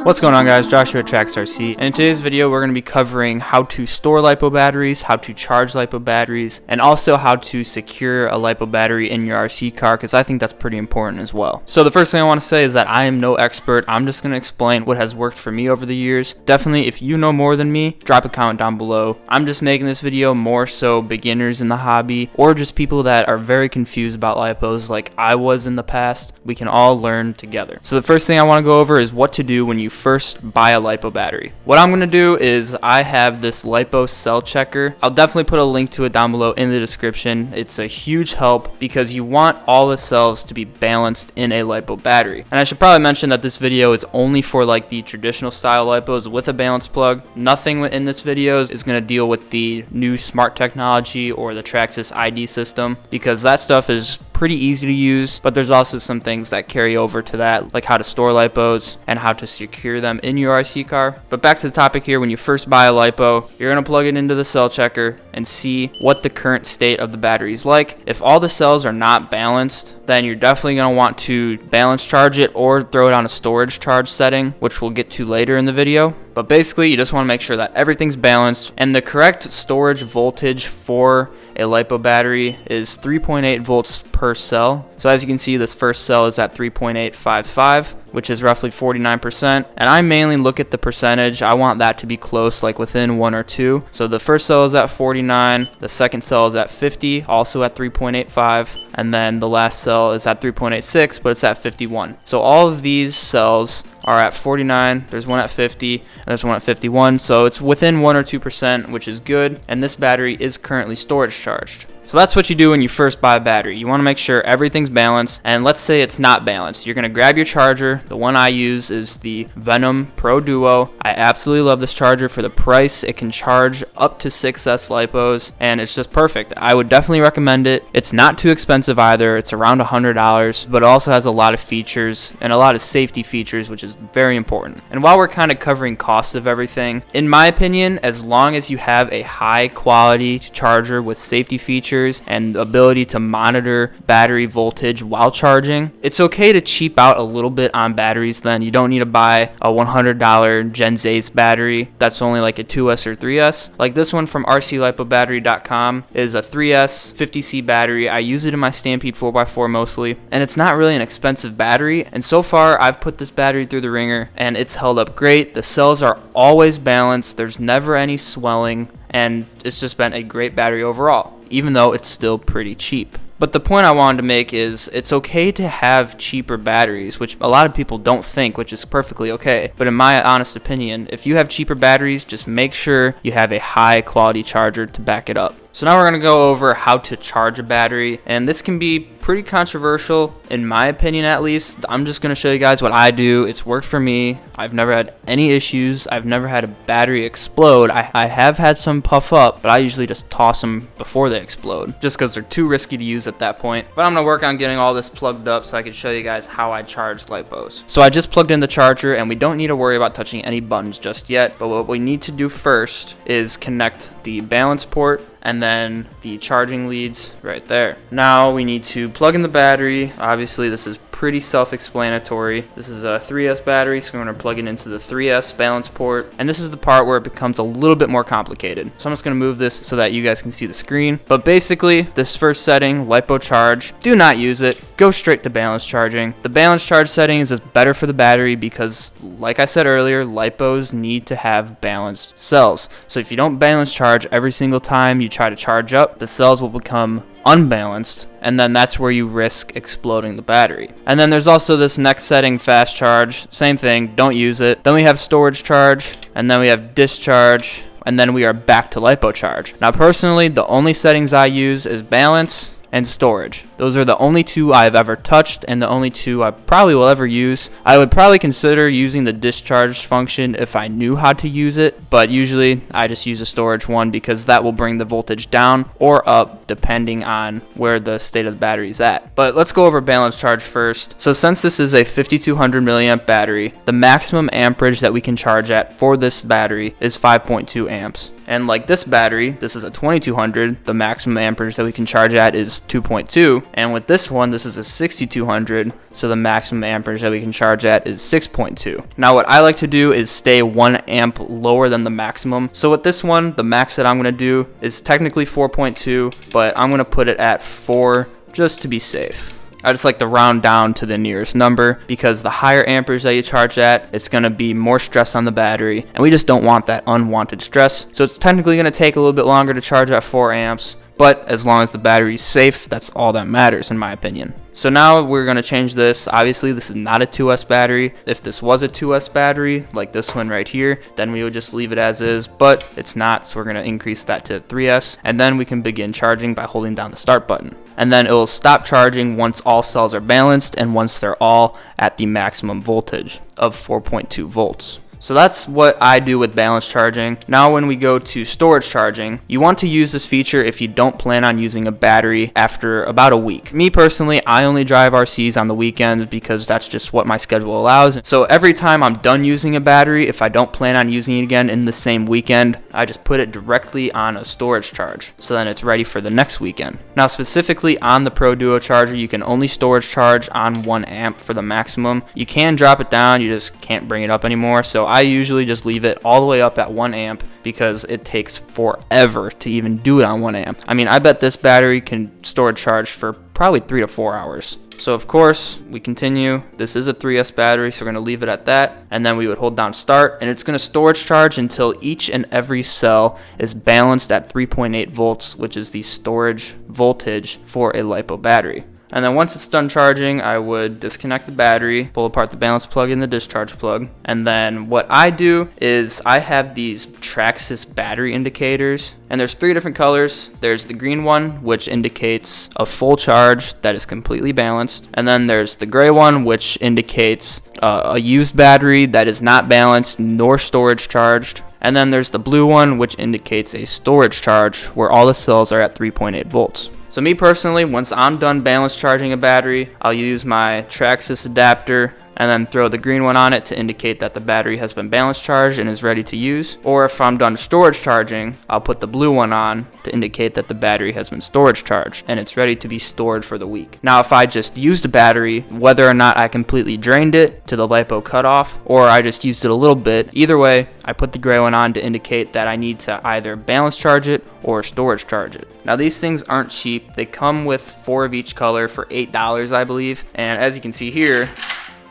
What's going on, guys? Joshua at Trax RC, and in today's video we're going to be covering how to store LiPo batteries, how to charge LiPo batteries, and also how to secure a LiPo battery in your RC car, because I think that's pretty important as well. So the first thing I want to say is that I am no expert. I'm just going to explain what has worked for me over the years. Definitely, if you know more than me, drop a comment down below. I'm just making this video more so beginners in the hobby, or just people that are very confused about LiPos like I was in the past. We can all learn together. So the first thing I want to go over is what to do when you first buy a LiPo battery. What I'm going to do is I have this LiPo cell checker. I'll definitely put a link to it down below in the description. It's a huge help because you want all the cells to be balanced in a LiPo battery. And I should probably mention that this video is only for like the traditional style LiPos with a balance plug. Nothing in this video is going to deal with the new smart technology or the Trax ID system, because that stuff is pretty easy to use, but there's also some things that carry over to that, like how to store LiPos and how to secure them in your RC car. But back to the topic here, when you first buy a LiPo, you're going to plug it into the cell checker and see what the current state of the battery is like. If all the cells are not balanced, then you're definitely going to want to balance charge it or throw it on a storage charge setting, which we'll get to later in the video. But basically, you just want to make sure that everything's balanced, and the correct storage voltage for a LiPo battery is 3.8 volts per cell. So as you can see, this first cell is at 3.855, which is roughly 49%. And I mainly look at the percentage. I want that to be close, like within 1 or 2. So the first cell is at 49, the second cell is at 50, also at 3.85, and then the last cell is at 3.86, but it's at 51. So all of these cells are at 49, there's one at 50, and there's one at 51, so it's within 1 or 2%, which is good, and this battery is currently storage charged. So that's what you do when you first buy a battery. You want to make sure everything's balanced, and let's say it's not balanced. You're going to grab your charger. The one I use is the Venom Pro Duo. I absolutely love this charger for the price. It can charge up to 6S LiPos, and it's just perfect. I would definitely recommend it. It's not too expensive either. It's around $100, but it also has a lot of features and a lot of safety features, which is very important. And while we're kind of covering cost of everything, in my opinion, as long as you have a high quality charger with safety features and the ability to monitor battery voltage while charging, it's okay to cheap out a little bit on batteries. Then you don't need to buy a $100 Gen Z's battery that's only like a 2S or 3S. Like this one from rclipobattery.com is a 3S 50C battery. I use it in my Stampede 4x4 mostly, and it's not really an expensive battery. And so far, I've put this battery through the ringer, and it's held up great. The cells are always balanced. There's never any swelling, and it's just been a great battery overall, even though it's still pretty cheap. But the point I wanted to make is it's okay to have cheaper batteries, which a lot of people don't think, which is perfectly okay. But in my honest opinion, if you have cheaper batteries, just make sure you have a high quality charger to back it up. So now we're going to go over how to charge a battery, and this can be pretty controversial, in my opinion at least. I'm just going to show you guys what I do. It's worked for me. I've never had any issues. I've never had a battery explode. I have had some puff up, but I usually just toss them before they explode, just because they're too risky to use at that point. But I'm going to work on getting all this plugged up so I can show you guys how I charge LiPos. So I just plugged in the charger, and we don't need to worry about touching any buttons just yet, but what we need to do first is connect the balance port and then the charging leads right there. Now we need to plug in the battery. Obviously this is pretty self-explanatory. This is a 3S battery, so we're going to plug it into the 3S balance port, and this is the part where it becomes a little bit more complicated. So I'm just going to move this so that you guys can see the screen. But basically, this first setting, LiPo charge, do not use it. Go straight to balance charging. The balance charge settings is better for the battery because, like I said earlier, LiPos need to have balanced cells. So if you don't balance charge every single time you try to charge up, the cells will become unbalanced, and then that's where you risk exploding the battery. And then there's also this next setting, fast charge. Same thing, don't use it. Then we have storage charge, and then we have discharge, and then we are back to LiPo charge. Now personally, the only settings I use is balance and storage. Those are the only two I've ever touched, and the only two I probably will ever use. I would probably consider using the discharge function if I knew how to use it, but usually I just use a storage one because that will bring the voltage down or up depending on where the state of the battery is at. But let's go over balance charge first. So since this is a 5200 milliamp battery, the maximum amperage that we can charge at for this battery is 5.2 amps. And like this battery, this is a 2200, the maximum amperage that we can charge at is 2.2. And with this one, this is a 6200, so the maximum amperage that we can charge at is 6.2. Now what I like to do is stay 1 amp lower than the maximum. So with this one, the max that I'm going to do is technically 4.2, but I'm going to put it at 4 just to be safe. I just like to round down to the nearest number, because the higher amperage that you charge at, it's going to be more stress on the battery, and we just don't want that unwanted stress. So it's technically going to take a little bit longer to charge at 4 amps, but as long as the battery's safe, that's all that matters in my opinion. So now we're going to change this. Obviously this is not a 2S battery. If this was a 2S battery, like this one right here, then we would just leave it as is, but it's not, so we're going to increase that to 3S, and then we can begin charging by holding down the start button. And then it will stop charging once all cells are balanced and once they're all at the maximum voltage of 4.2 volts. So that's what I do with balance charging. Now when we go to storage charging, you want to use this feature if you don't plan on using a battery after about a week. Me personally, I only drive RCs on the weekends because that's just what my schedule allows. So every time I'm done using a battery, if I don't plan on using it again in the same weekend, I just put it directly on a storage charge, so then it's ready for the next weekend. Now specifically on the Pro Duo charger, you can only storage charge on 1 amp for the maximum. You can drop it down, you just can't bring it up anymore. So I usually just leave it all the way up at 1 amp because it takes forever to even do it on 1 amp. I mean, I bet this battery can storage charge for probably 3 to 4 hours. So of course, we continue. This is a 3S battery, so we're going to leave it at that. And then we would hold down start, and it's going to storage charge until each and every cell is balanced at 3.8 volts, which is the storage voltage for a LiPo battery. And then once it's done charging, I would disconnect the battery, pull apart the balance plug and the discharge plug. And then what I do is I have these Trax battery indicators, and there's 3 different colors. There's the green one, which indicates a full charge that is completely balanced. And then there's the gray one, which indicates a used battery that is not balanced nor storage charged. And then there's the blue one, which indicates a storage charge where all the cells are at 3.8 volts. So me personally, once I'm done balance charging a battery, I'll use my Trax adapter and then throw the green one on it to indicate that the battery has been balance charged and is ready to use. Or if I'm done storage charging, I'll put the blue one on to indicate that the battery has been storage charged and it's ready to be stored for the week. Now if I just used a battery, whether or not I completely drained it to the LiPo cutoff or I just used it a little bit, either way, I put the gray one on to indicate that I need to either balance charge it or storage charge it. Now these things aren't cheap. They come with 4 of each color for $8, I believe. And as you can see here,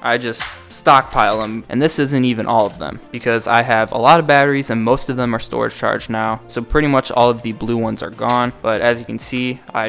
I just stockpile them, and this isn't even all of them because I have a lot of batteries and most of them are storage charged now, so pretty much all of the blue ones are gone. But as you can see, I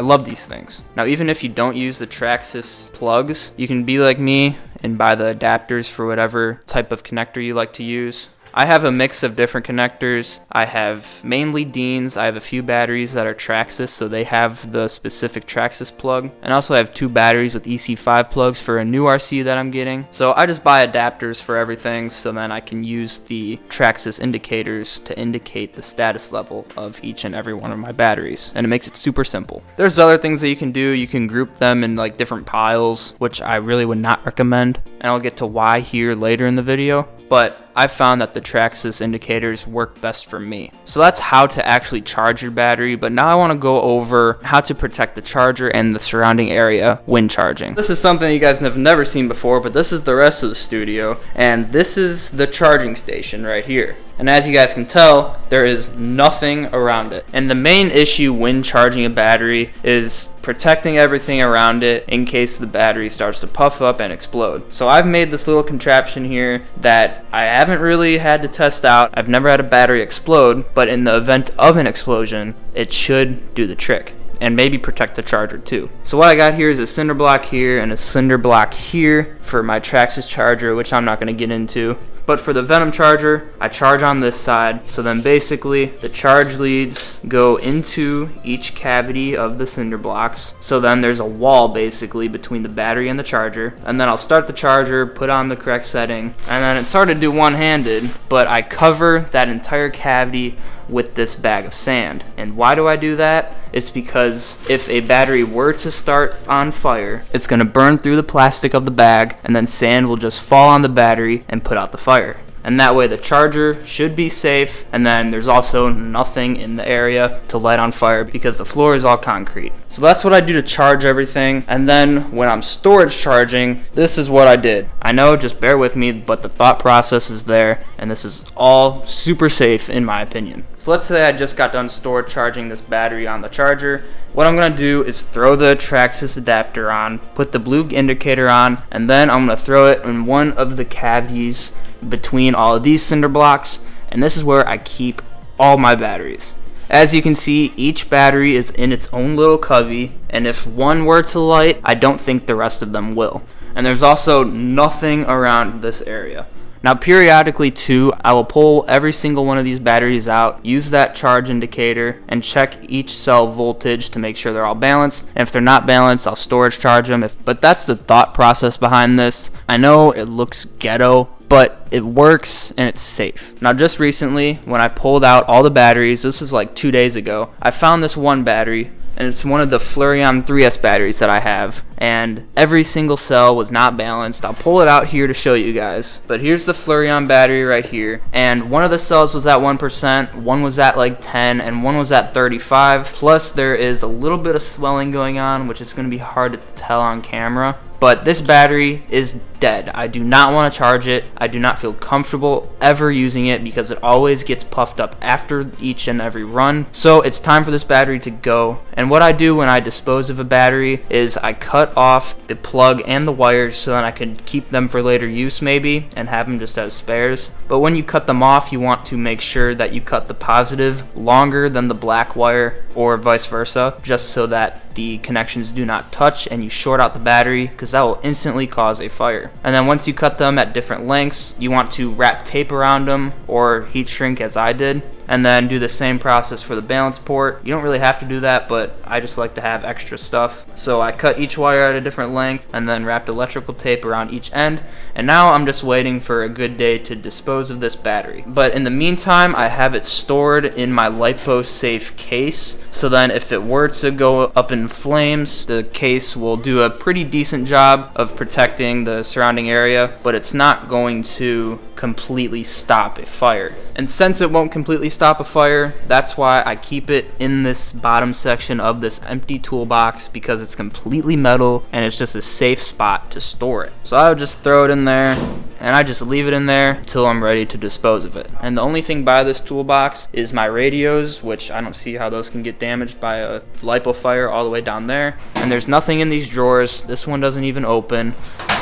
love these things. Now even if you don't use the Trax plugs, you can be like me and buy the adapters for whatever type of connector you like to use. I have a mix of different connectors. I have mainly Deans. I have a few batteries that are Traxxas, so they have the specific Traxxas plug. And I also have 2 batteries with EC5 plugs for a new RC that I'm getting. So I just buy adapters for everything, so then I can use the Traxxas indicators to indicate the status level of each and every one of my batteries. And it makes it super simple. There's other things that you can do. You can group them in like different piles, which I really would not recommend. And I'll get to why here later in the video. But I found that the Traxxas indicators work best for me. So that's how to actually charge your battery, but now I want to go over how to protect the charger and the surrounding area when charging. This is something you guys have never seen before, but this is the rest of the studio, and this is the charging station right here. And as you guys can tell, there is nothing around it. And the main issue when charging a battery is protecting everything around it in case the battery starts to puff up and explode. So I've made this little contraption here that I haven't really had to test out. I've never had a battery explode, but in the event of an explosion, it should do the trick and maybe protect the charger too. So what I got here is a cinder block here and a cinder block here for my Traxxas charger, which I'm not going to get into. But for the Venom charger, I charge on this side. So then basically the charge leads go into each cavity of the cinder blocks. So then there's a wall basically between the battery and the charger. And then I'll start the charger, put on the correct setting, and then it's hard to do one-handed, but I cover that entire cavity with this bag of sand. And why do I do that? It's because if a battery were to start on fire, it's going to burn through the plastic of the bag, and then sand will just fall on the battery and put out the fire. and that way the charger should be safe, and then there's also nothing in the area to light on fire because the floor is all concrete. So that's what I do to charge everything, and then when I'm storage charging, this is what I did. I know, just bear with me, but the thought process is there, and this is all super safe in my opinion. So let's say I just got done storage charging this battery on the charger. What I'm going to do is throw the Trax adapter on, put the blue indicator on, and then I'm going to throw it in one of the cavities between all of these cinder blocks, and this is where I keep all my batteries. As you can see, each battery is in its own little cubby, and if one were to light, I don't think the rest of them will. And there's also nothing around this area. Now periodically too, I will pull every single one of these batteries out, use that charge indicator, and check each cell voltage to make sure they're all balanced. And if they're not balanced, I'll storage charge them. But that's the thought process behind this. I know it looks ghetto, but it works and it's safe. Now just recently, when I pulled out all the batteries, this is like 2 days ago, I found this one battery, and it's one of the Fluorion 3S batteries that I have, and every single cell was not balanced. I'll pull it out here to show you guys, but here's the Fluorion battery right here, and one of the cells was at 1%, one was at like 10, and one was at 35, plus there is a little bit of swelling going on, which is going to be hard to tell on camera. But this battery is dead. I do not want to charge it. I do not feel comfortable ever using it because it always gets puffed up after each and every run. So it's time for this battery to go. And what I do when I dispose of a battery is I cut off the plug and the wires so that I can keep them for later use maybe and have them just as spares. But when you cut them off, you want to make sure that you cut the positive longer than the black wire or vice versa, just so that the connections do not touch and you short out the battery, because that will instantly cause a fire. And then once you cut them at different lengths, you want to wrap tape around them or heat shrink as I did, and then do the same process for the balance port. You don't really have to do that, but I just like to have extra stuff. So I cut each wire at a different length and then wrapped electrical tape around each end, and now I'm just waiting for a good day to dispose of this battery. But in the meantime, I have it stored in my LiPo safe case, so then if it were to go up in flames, the case will do a pretty decent job of protecting the surrounding area, but it's not going to completely stop a fire. And since it won't completely stop a fire, that's why I keep it in this bottom section of this empty toolbox, because it's completely metal and it's just a safe spot to store it. So I would just throw it in there, and I just leave it in there until I'm ready to dispose of it. And the only thing by this toolbox is my radios, which I don't see how those can get damaged by a LiPo fire all the way down there. And there's nothing in these drawers. This one doesn't even open.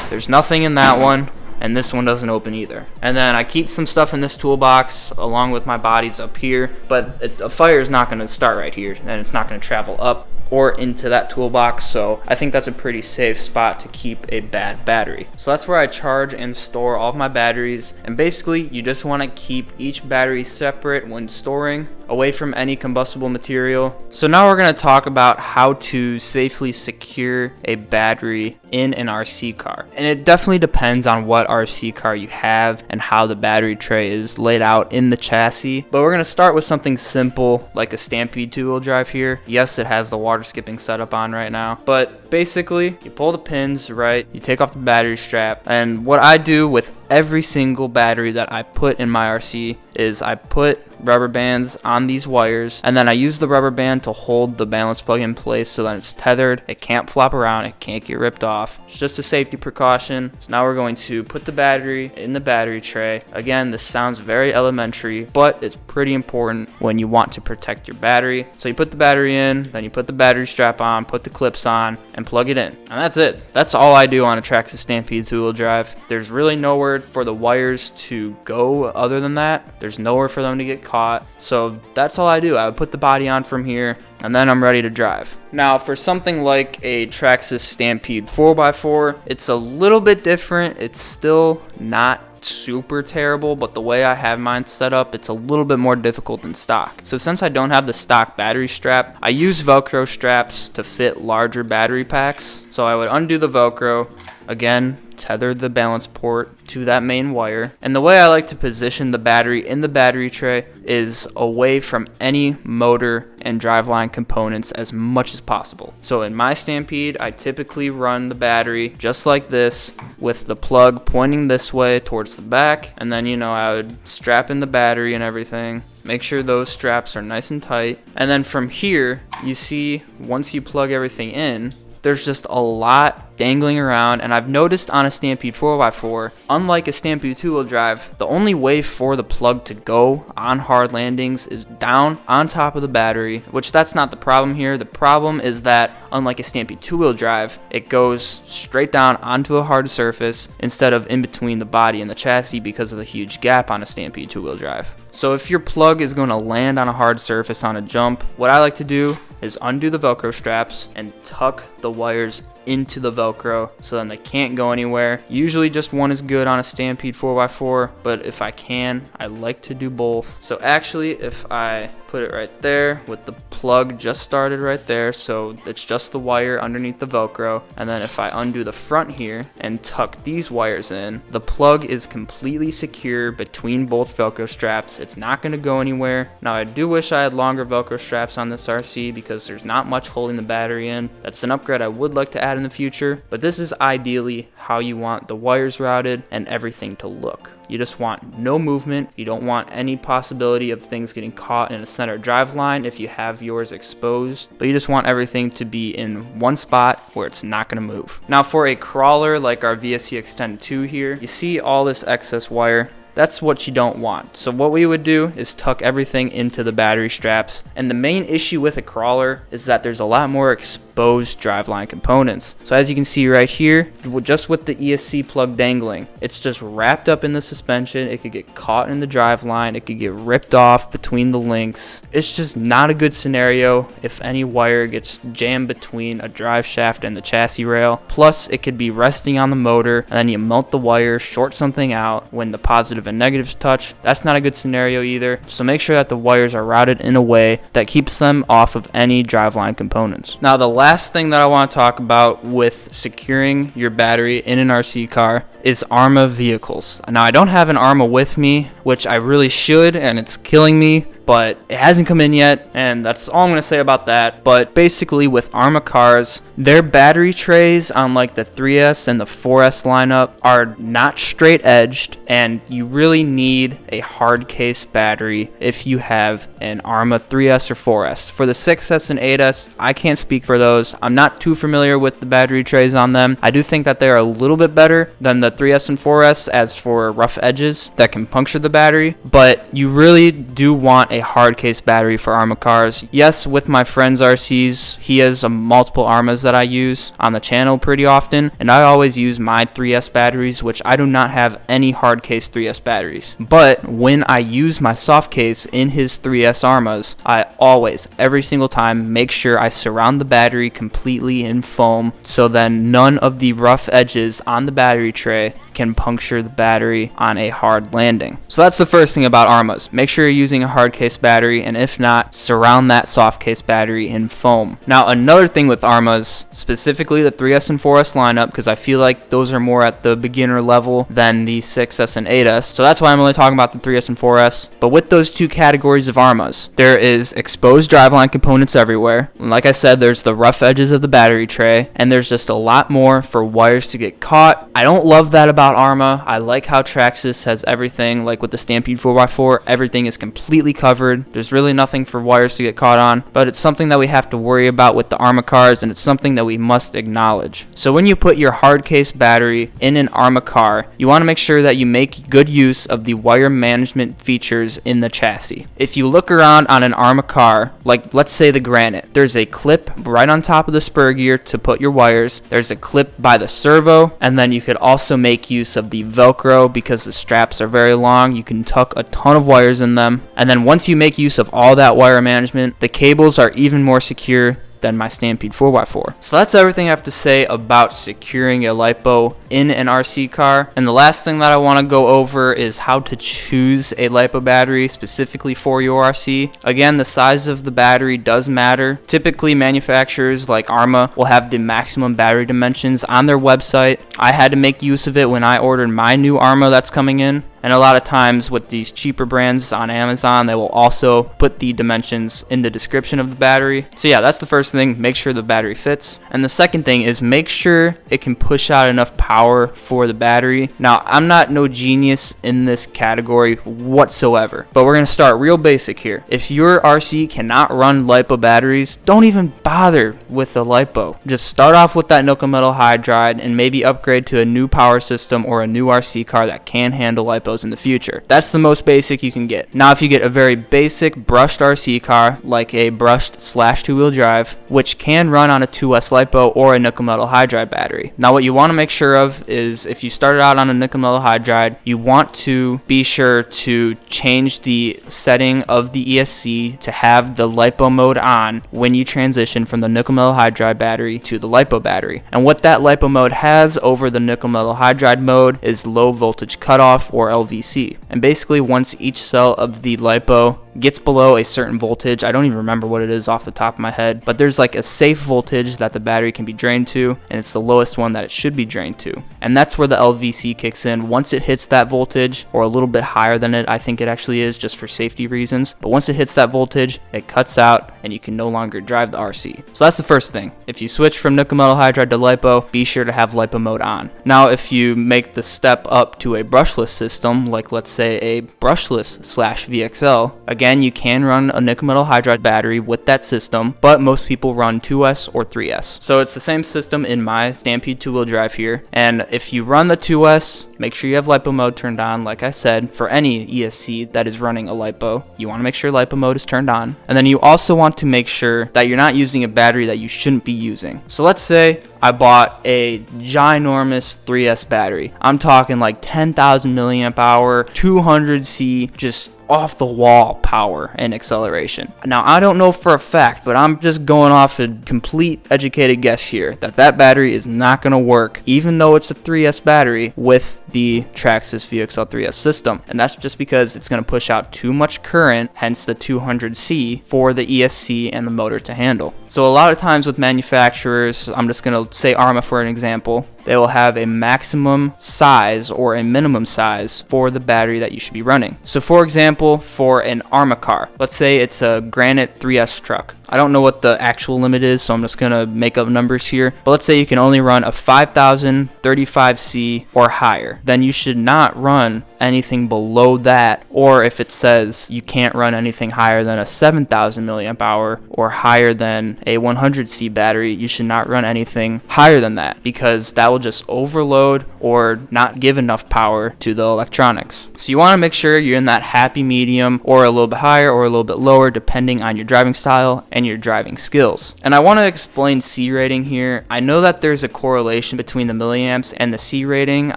There's nothing in that one, and this one doesn't open either. And then I keep some stuff in this toolbox along with my bodies up here, but a fire is not going to start right here, and it's not going to travel up or into that toolbox, so I think that's a pretty safe spot to keep a bad battery. So that's where I charge and store all of my batteries, and basically you just want to keep each battery separate when storing, away from any combustible material. So now we're going to talk about how to safely secure a battery in an RC car. And it definitely depends on what RC car you have and how the battery tray is laid out in the chassis. But we're going to start with something simple like a Stampede 2-wheel drive here. Yes, it has the water skipping setup on right now, but basically you pull the pins, right? You take off the battery strap, and what I do with every single battery that I put in my RC is I put rubber bands on these wires, and then I use the rubber band to hold the balance plug in place so that it's tethered, it can't flop around, it can't get ripped off. It's just a safety precaution. So now we're going to put the battery in the battery tray. Again, this sounds very elementary, but it's pretty important when you want to protect your battery. So you put the battery in, then you put the battery strap on, put the clips on, and plug it in. And that's it. That's all I do on a Trax Stampede 2-wheel drive. There's really nowhere for the wires to go other than that. There's nowhere for them to get caught. So that's all I do. I would put the body on from here, and then I'm ready to drive. Now for something like a Trax Stampede 4x4, it's a little bit different. It's still not super terrible, but the way I have mine set up, it's a little bit more difficult than stock. So since I don't have the stock battery strap, I use Velcro straps to fit larger battery packs. So I would undo the Velcro, Again, tether the balance port to that main wire. And the way I like to position the battery in the battery tray is away from any motor and driveline components as much as possible. So in my Stampede, I typically run the battery just like this, with the plug pointing this way towards the back, and then, you know, I would strap in the battery and everything. Make sure those straps are nice and tight. And then from here, you see, once you plug everything in, there's just a lot dangling around. And I've noticed on a Stampede 4x4, unlike a Stampede 2-wheel drive, the only way for the plug to go on hard landings is down on top of the battery, which that's not the problem here. The problem is that unlike a Stampede 2-wheel drive, it goes straight down onto a hard surface instead of in between the body and the chassis because of the huge gap on a Stampede 2-wheel drive. So if your plug is going to land on a hard surface on a jump, what I like to do is undo the Velcro straps and tuck the wires into the Velcro so then they can't go anywhere. Usually just one is good on a Stampede 4x4, but if I can, I like to do both. So actually, if I put it right there with the plug just started right there, so it's just the wire underneath the Velcro, and then if I undo the front here and tuck these wires in, the plug is completely secure between both Velcro straps. It's not going to go anywhere. Now I do wish I had longer Velcro straps on this RC because there's not much holding the battery in. That's an upgrade I would like to add in the future, but this is ideally how you want the wires routed and everything to look. You just want no movement. You don't want any possibility of things getting caught in a center drive line if you have yours exposed, but you just want everything to be in one spot where it's not going to move. Now for a crawler like our VSCX10 II here, you see all this excess wire. That's what you don't want. So what we would do is tuck everything into the battery straps. And the main issue with a crawler is that there's a lot more exposed driveline components. So as you can see right here, just with the ESC plug dangling, it's just wrapped up in the suspension. It could get caught in the driveline. It could get ripped off between the links. It's just not a good scenario if any wire gets jammed between a drive shaft and the chassis rail. Plus, it could be resting on the motor, and then you melt the wire, short something out when the positive and negatives touch. That's not a good scenario either. So make sure that the wires are routed in a way that keeps them off of any driveline components. Now the last thing that I want to talk about with securing your battery in an RC car is ARMA vehicles. Now I don't have an ARMA with me, which I really should, and it's killing me, but it hasn't come in yet, and that's all I'm going to say about that. But basically with ARMA cars, their battery trays on like the 3S and the 4S lineup are not straight edged, and you really need a hard case battery if you have an ARMA 3S or 4S. For the 6S and 8S, I can't speak for those. I'm not too familiar with the battery trays on them. I do think that they are a little bit better than the 3S and 4S as for rough edges that can puncture the battery, but you really do want a hard case battery for ARMA cars. Yes, with my friend's RCs, he has multiple ARMAs that I use on the channel pretty often, and I always use my 3S batteries, which I do not have any hard case 3S batteries. But when I use my soft case in his 3S ARMAs, I always, every single time, make sure I surround the battery completely in foam, so then none of the rough edges on the battery tray can puncture the battery on a hard landing. So that's the first thing about ARMAs. Make sure you're using a hard case battery, and if not, surround that soft case battery in foam. Now another thing with ARMAs, specifically the 3S and 4S lineup, because I feel like those are more at the beginner level than the 6S and 8S, so that's why I'm only talking about the 3S and 4S. But with those two categories of ARMAs, there is exposed driveline components everywhere. And like I said, there's the rough edges of the battery tray, and there's just a lot more for wires to get caught. I don't love that about ARMA. I like how Trax has everything, like with the Stampede 4x4, everything is completely covered. There's really nothing for wires to get caught on, but it's something that we have to worry about with the ARMA cars, and it's something that we must acknowledge. So when you put your hard case battery in an ARMA car, you want to make sure that you make good use of the wire management features in the chassis. If you look around on an ARMA car, like let's say the Granite, there's a clip right on top of the spur gear to put your wires. There's a clip by the servo, and then you could also make use of the Velcro because the straps are very long. You can tuck a ton of wires in them, and then once you make use of all that wire management, the cables are even more secure. than my Stampede 4x4. So that's everything I have to say about securing a LiPo in an RC car. And the last thing that I want to go over is how to choose a LiPo battery specifically for your RC. Again, the size of the battery does matter. Typically, manufacturers like Arma will have the maximum battery dimensions on their website. I had to make use of it when I ordered my new Arma that's coming in. And a lot of times with these cheaper brands on Amazon, they will also put the dimensions in the description of the battery. So yeah, that's the first thing. Make sure the battery fits. And the second thing is make sure it can push out enough power for the battery. Now, I'm not no genius in this category whatsoever, but we're going to start real basic here. If your RC cannot run LiPo batteries, don't even bother with the LiPo. Just start off with that nickel metal hydride and maybe upgrade to a new power system or a new RC car that can handle LiPo in the future. That's the most basic you can get. Now, if you get a very basic brushed RC car, like a brushed / two-wheel drive, which can run on a 2S LiPo or a nickel metal hydride battery. Now, what you want to make sure of is if you started out on a nickel metal hydride, you want to be sure to change the setting of the ESC to have the LiPo mode on when you transition from the nickel metal hydride battery to the LiPo battery. And what that LiPo mode has over the nickel metal hydride mode is low voltage cutoff, or LVC. And basically, once each cell of the LiPo gets below a certain voltage, I don't even remember what it is off the top of my head, but there's like a safe voltage that the battery can be drained to, and it's the lowest one that it should be drained to. And that's where the LVC kicks in. Once it hits that voltage, or a little bit higher than it, I think it actually is, just for safety reasons, but once it hits that voltage, it cuts out and you can no longer drive the RC. So that's the first thing. If you switch from nickel metal hydride to LiPo, be sure to have LiPo mode on. Now, if you make the step up to a brushless system, like let's say a brushless / VXL, again, you can run a nickel metal hydride battery with that system, but most people run 2S or 3S. So it's the same system in my Stampede two-wheel drive here. And if you run the 2S, make sure you have LiPo mode turned on. Like I said, for any ESC that is running a LiPo, you want to make sure LiPo mode is turned on. And then you also want to make sure that you're not using a battery that you shouldn't be using. So let's say I bought a ginormous 3S battery. I'm talking like 10,000 milliamp hour, 200C, just off the wall power and acceleration. Now, I don't know for a fact, but I'm just going off a complete educated guess here that that battery is not going to work, even though it's a 3S battery, with the Traxxas VXL3S system. And that's just because it's going to push out too much current, hence the 200C, for the ESC and the motor to handle. So a lot of times with manufacturers, I'm just going to say Arma for an example, they will have a maximum size or a minimum size for the battery that you should be running. So for example, for an Arma car, let's say it's a Granite 3S truck. I don't know what the actual limit is, so I'm just going to make up numbers here. But let's say you can only run a 5000 35C or higher. Then you should not run anything below that. Or if it says you can't run anything higher than a 7000 milliamp hour or higher than a 100C battery, you should not run anything higher than that, because that will just overload or not give enough power to the electronics. So you want to make sure you're in that happy medium, or a little bit higher or a little bit lower, depending on your driving style and your driving skills. And I want to explain C rating here. I know that there's a correlation between the milliamps and the C rating.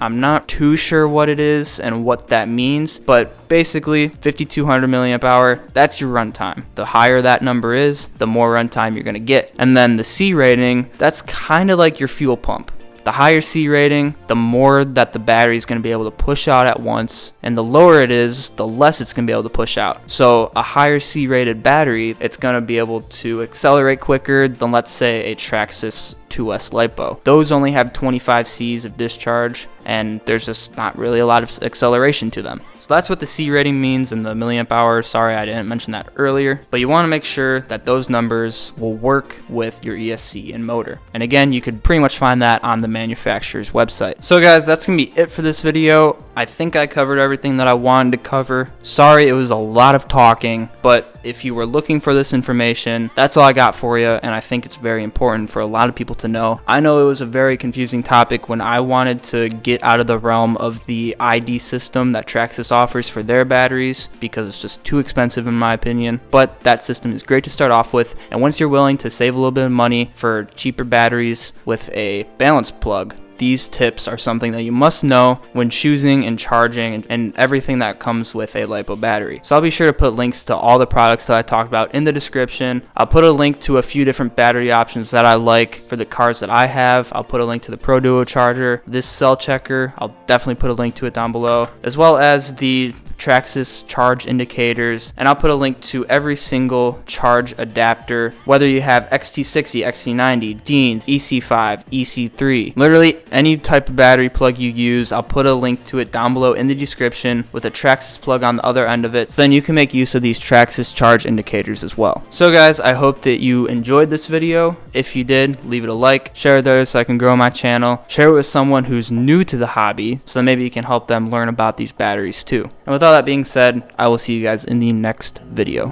I'm not too sure what it is and what that means, but basically 5200 milliamp hour, that's your runtime. The higher that number is, the more runtime you're going to get. And then the C rating, that's kind of like your fuel pump. The higher C rating, the more that the battery is going to be able to push out at once, and the lower it is, the less it's going to be able to push out. So a higher C rated battery, it's going to be able to accelerate quicker than, let's say, a Traxxas 2S LiPo. Those only have 25 Cs of discharge, and there's just not really a lot of acceleration to them. So that's what the C rating means in the milliamp hour. Sorry, I didn't mention that earlier, but you want to make sure that those numbers will work with your ESC and motor. And again, you could pretty much find that on the manufacturer's website. So guys, that's gonna be it for this video. I think I covered everything that I wanted to cover. Sorry, it was a lot of talking, but if you were looking for this information, that's all I got for you, and I think it's very important for a lot of people to know. I know it was a very confusing topic when I wanted to get out of the realm of the ID system that Traxxas offers for their batteries, because it's just too expensive in my opinion, but that system is great to start off with. And once you're willing to save a little bit of money for cheaper batteries with a balance plug, these tips are something that you must know when choosing and charging and everything that comes with a LiPo battery. So I'll be sure to put links to all the products that I talked about in the description. I'll put a link to a few different battery options that I like for the cars that I have. I'll put a link to the Pro Duo charger, this cell checker, I'll definitely put a link to it down below, as well as the Trax's charge indicators, and I'll put a link to every single charge adapter, whether you have XT60, XT90, Deans, EC5, EC3, literally any type of battery plug you use. I'll put a link to it down below in the description with a Trax's plug on the other end of it, so then you can make use of these Trax's charge indicators as well. So guys, I hope that you enjoyed this video. If you did, leave it a like, share it there so I can grow my channel, share it with someone who's new to the hobby so that maybe you can help them learn about these batteries too. And with all that being said, I will see you guys in the next video.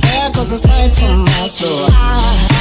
There goes a sight from my soul.